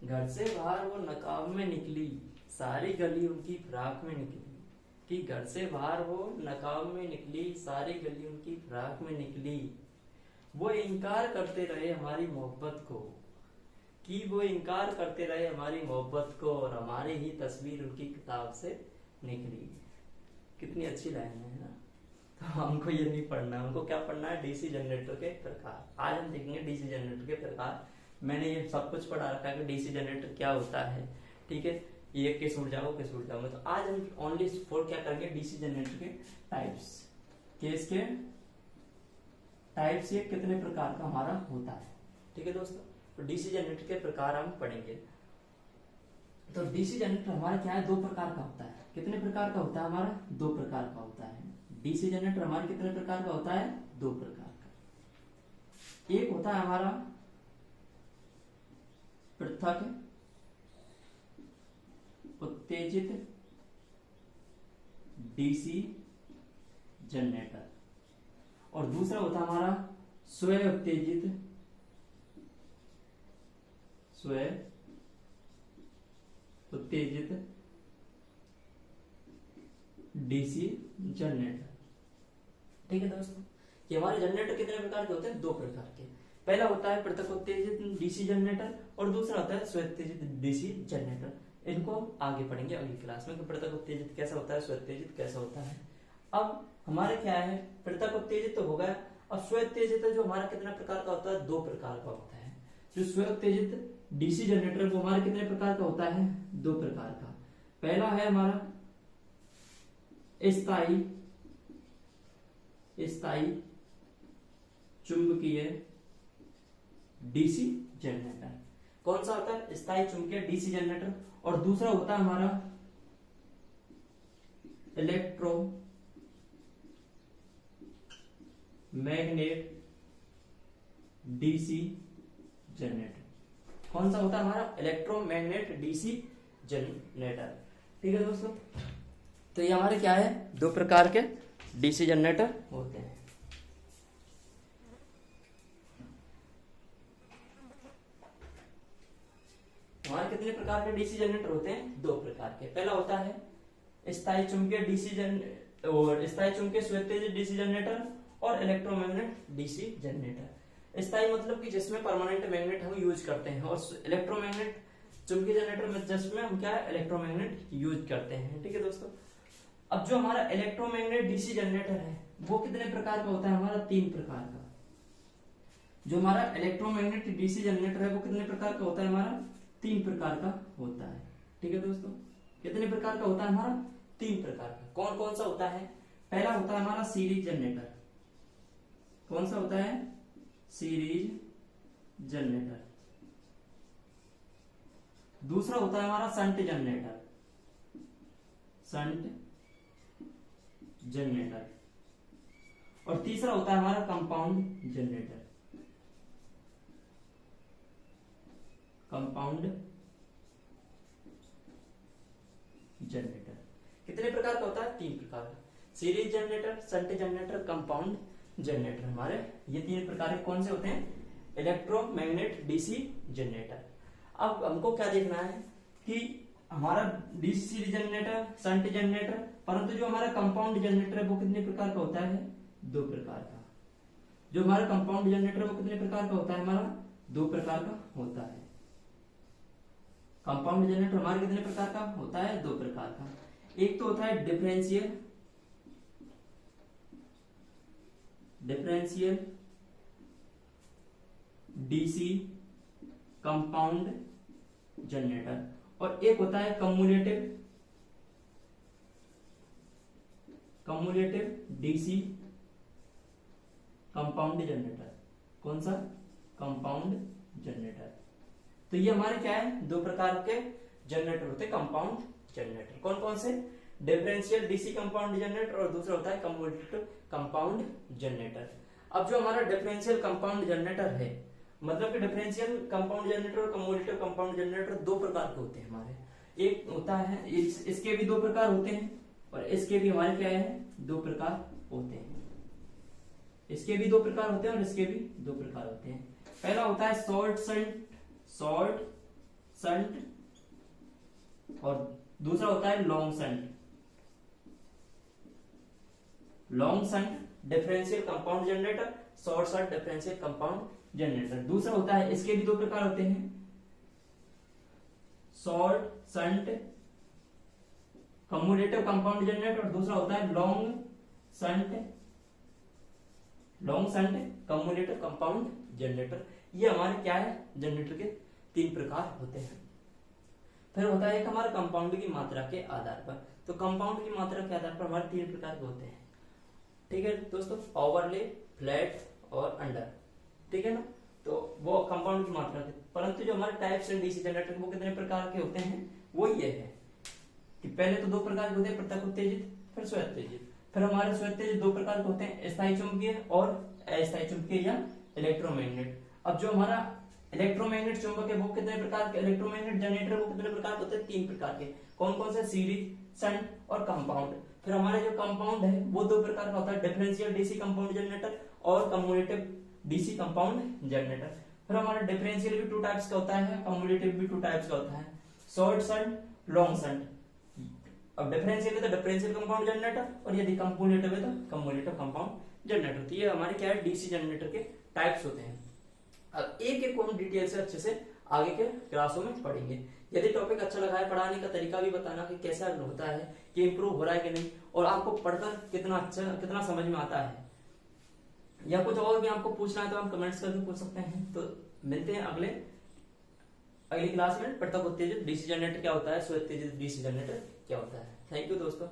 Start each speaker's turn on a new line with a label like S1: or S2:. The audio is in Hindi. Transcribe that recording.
S1: घर से बाहर वो नकाब में निकली, सारी गली उनकी फिराक में निकली। कि घर से बाहर वो नकाब में निकली, सारी गली उनकी फिराक में निकली। वो इनकार करते रहे हमारी मोहब्बत को, कि वो इनकार करते रहे हमारी मोहब्बत को, और हमारी ही तस्वीर उनकी किताब से निकली। कितनी अच्छी लाइन है ना। तो हमको ये नहीं पढ़ना, हमको क्या पढ़ना है, डीसी जनरेटर के प्रकार। आज हम देखेंगे डीसी जनरेटर के प्रकार। मैंने ये सब कुछ पढ़ा रखा है कि डीसी जनरेटर क्या होता है, ठीक है। ये केस उड़ जाओ, केस उड़ जाओ। तो आज हम ओनली फॉर क्या करेंगे, डीसी जनरेटर के टाइप्स, केस के टाइप्स, ये कितने प्रकार का हमारा होता है, ठीक है दोस्तों। तो डीसी जनरेटर के प्रकार हम पढ़ेंगे। तो डीसी जनरेटर हमारा क्या है, दो प्रकार का होता है। कितने प्रकार का होता है हमारा, दो प्रकार का होता है। डीसी जनरेटर हमारे कितने प्रकार का होता है, दो प्रकार का। एक होता है हमारा पृथक उत्तेजित डीसी जनरेटर, और दूसरा होता है हमारा स्वयं उत्तेजित डीसी जनरेटर, ठीक है दोस्तों। ये हमारे जनरेटर कितने प्रकार के होते हैं, दो प्रकार के। पहला होता है पृथक उत्तेजित डीसी जनरेटर, और दूसरा होता है स्वयं उत्तेजित डीसी जनरेटर। इनको हम आगे पढ़ेंगे अगली क्लास में कि पृथक उत्तेजित कैसा होता है, स्वयं उत्तेजित कैसा होता है। अब हमारे क्या है, पृथक उत्तेजित तो हो गया। अब स्वयं उत्तेजित जो हमारा कितने प्रकार का होता है, दो प्रकार का होता है। जो स्वयं उत्तेजित डीसी जनरेटर वो हमारे कितने प्रकार का होता है, दो प्रकार का। पहला है हमारा स्थायी चुंबकीय डीसी जनरेटर। कौन सा होता है, स्थायी चुंबकीय डीसी जनरेटर। और दूसरा होता है हमारा इलेक्ट्रो मैग्नेट डीसी जनरेटर। कौन सा होता है हमारा, इलेक्ट्रोमैग्नेट डीसी जनरेटर, ठीक है दोस्तों। तो ये हमारे क्या है, दो प्रकार के डीसी जनरेटर होते हैं। हमारे कितने प्रकार के डीसी जनरेटर होते हैं, दो प्रकार के। पहला होता है स्थायी चुंबकीय डीसी और स्थायी चुंबकीय स्वयं उत्तेजित डीसी जनरेटर, और इलेक्ट्रोमैग्नेट डीसी जनरेटर। स्थायी मतलब कि जिसमें परमानेंट मैग्नेट हम यूज करते हैं, और इलेक्ट्रोमैग्नेट चुंबकीय जनरेटर में जिसमें हम क्या है, इलेक्ट्रोमैग्नेट यूज करते हैं, ठीक है दोस्तों। अब जो हमारा इलेक्ट्रोमैग्नेट डीसी जनरेटर है वो कितने प्रकार का होता है, हमारा तीन प्रकार का। जो हमारा इलेक्ट्रोमैग्नेट डीसी जनरेटर है वो कितने प्रकार का होता है, हमारा तीन प्रकार का होता है, ठीक है दोस्तों। कितने प्रकार का होता है, हमारा तीन प्रकार का। कौन कौन सा होता है, पहला होता है हमारा सीरीज जनरेटर। कौन सा होता है, सीरीज जनरेटर। दूसरा होता है हमारा शंट जनरेटर, शंट जनरेटर। और तीसरा होता है हमारा कंपाउंड जनरेटर, कंपाउंड जनरेटर। कितने प्रकार का होता है, तीन प्रकार का। Series generator, shunt generator, compound generator. हमारे ये तीन प्रकार के कौन से होते हैं, इलेक्ट्रोमैग्नेट डीसी जनरेटर। अब हमको क्या देखना है कि हमारा DC series generator, shunt generator, परंतु जो हमारा कंपाउंड जनरेटर है वो कितने प्रकार का होता है, दो प्रकार का। जो हमारा कंपाउंड जनरेटर वो कितने प्रकार का होता है, हमारा दो प्रकार का होता है। कंपाउंड जनरेटर हमारे कितने प्रकार का होता है, दो प्रकार का। एक तो होता है डिफरेंशियल डीसी कंपाउंड जनरेटर, और एक होता है कम्युलेटिव डीसी कंपाउंड जनरेटर। कौन सा, कंपाउंड जनरेटर। तो ये हमारे क्या है, दो प्रकार के जनरेटर होते हैं कंपाउंड जनरेटर। कौन कौन से, डिफरेंशियल डीसी कंपाउंड जनरेटर, और दूसरा होता है कम्युलेटिव कंपाउंड जनरेटर। अब जो हमारा डिफरेंशियल कंपाउंड जनरेटर है, मतलब कि डिफरेंशियल कंपाउंड जनरेटर और कम्युलेटिव कंपाउंड जनरेटर दो प्रकार के होते हैं हमारे। एक होता है इसके भी दो प्रकार होते हैं, और इसके भी हमारे क्या है, दो प्रकार होते हैं। इसके भी दो प्रकार होते हैं और इसके भी दो प्रकार होते हैं। पहला होता है शॉर्ट शंट और दूसरा होता है long shunt. Long shunt differential compound generator, short shunt differential compound generator. दूसरा होता है, इसके भी दो प्रकार होते हैं, short shunt commutative compound generator और दूसरा होता है long shunt commutative compound generator. ये हमारे क्या है, जनरेटर के तीन प्रकार होते हैं। फिर होता है एक हमारे कंपाउंड की मात्रा के आधार पर। तो कंपाउंड की मात्रा के आधार पर हमारे तीन प्रकार के होते हैं, ठीक है दोस्तों, ओवरले, फ्लैट और अंडर, ठीक है ना। तो वो कंपाउंड की मात्रा के, परंतु जो हमारे टाइप्स हैं डीसी जनरेटर वो कितने प्रकार के होते हैं, वो ये है कि पहले तो दो प्रकार के होते हैं, पृथक उत्तेजित फिर स्वोत्तेजित। फिर हमारे स्वोत्तेजित दो प्रकार के होते हैं, स्थायी चुंबकीय और अस्थायी चुंबकीय या इलेक्ट्रोमैग्नेट। अब जो हमारा इलेक्ट्रोमैग्नेट चुंबक है वो कितने प्रकार के, इलेक्ट्रोमैग्नेट जनरेटर वो कितने प्रकार के होते हैं, तीन प्रकार के। कौन कौन से, सीरीज, शंट और कंपाउंड। फिर हमारे जो कंपाउंड है वो दो प्रकार का होता है, डिफरेंशियल डीसी कंपाउंड जनरेटर और कम्युटेटिव डीसी कंपाउंड जनरेटर। फिर हमारा डिफरेंशियल भी टू टाइप्स का होता है, कम्युटेटिव भी टू टाइप्स का होता है, शॉर्ट शंट, लॉन्ग शंट। अब डिफरेंशियल है तो डिफरेंशियल कंपाउंड जनरेटर और यदि कम्युटेटिव है तो कम्युटेटिव कंपाउंड जनरेटर। तो ये हमारे क्या है, डीसी जनरेटर के टाइप्स होते हैं। अब एक एक को हम डिटेल से अच्छे से आगे के क्लासों में पढ़ेंगे। यदि टॉपिक अच्छा लगा है, पढ़ाने का तरीका भी बताना कि कैसा होता है, कि इंप्रूव हो रहा है कि नहीं, और आपको पढ़कर कितना अच्छा, कितना समझ में आता है, या कुछ और भी आपको पूछना है तो आप कमेंट्स करके पूछ सकते हैं। तो मिलते हैं अगली क्लास में। पृथक उत्तेजित डीसी जनरेटर क्या होता है, स्वोत्तेजित डीसी जनरेटर क्या होता है। थैंक यू दोस्तों।